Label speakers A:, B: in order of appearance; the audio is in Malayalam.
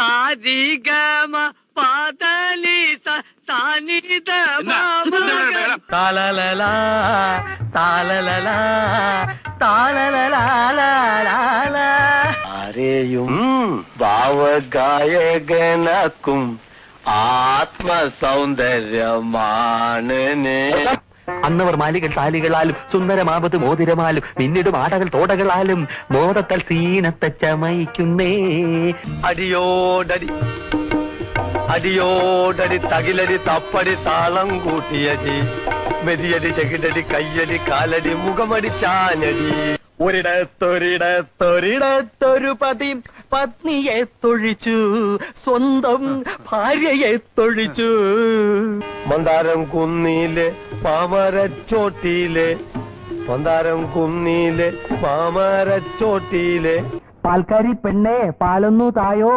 A: സാരിഗമ പാദനി സാനിധ താലലല താലലല താലലല ആരെയും ഭാവഗായകനാക്കും ആത്മസൗന്ദര്യമാണ്. അന്നവർ മാലികൾ താലികളാലും സുന്ദരമാവത് മോതിരമാലും പിന്നീടും ആടകൾ തോടകളാലും മോദത്തൽ സീനത്തെ ചമയിക്കുന്നേ. അടിയോടടി അടിയോടടി തകിലടി തപ്പടി താളം കൂട്ടിയടി മെതിയടി ചെകിടടി കയ്യടി കാലടി മുഖമടി ചാഞ്ഞടി. ഒരിടത്തൊരിടത്തൊരിടത്തൊരു പതി പത്നിയെ തൊഴിച്ചു, സ്വന്തം ഭാര്യയെ തൊഴിച്ചു. മന്ദാരം കുന്നിലെ മാമരച്ചോട്ടിയിലെ മന്ദാരം കുന്നിലെ മാമരച്ചോട്ടിയിലെ പാൽക്കാരി പെണ്ണെ പാലൊന്നു തായോ.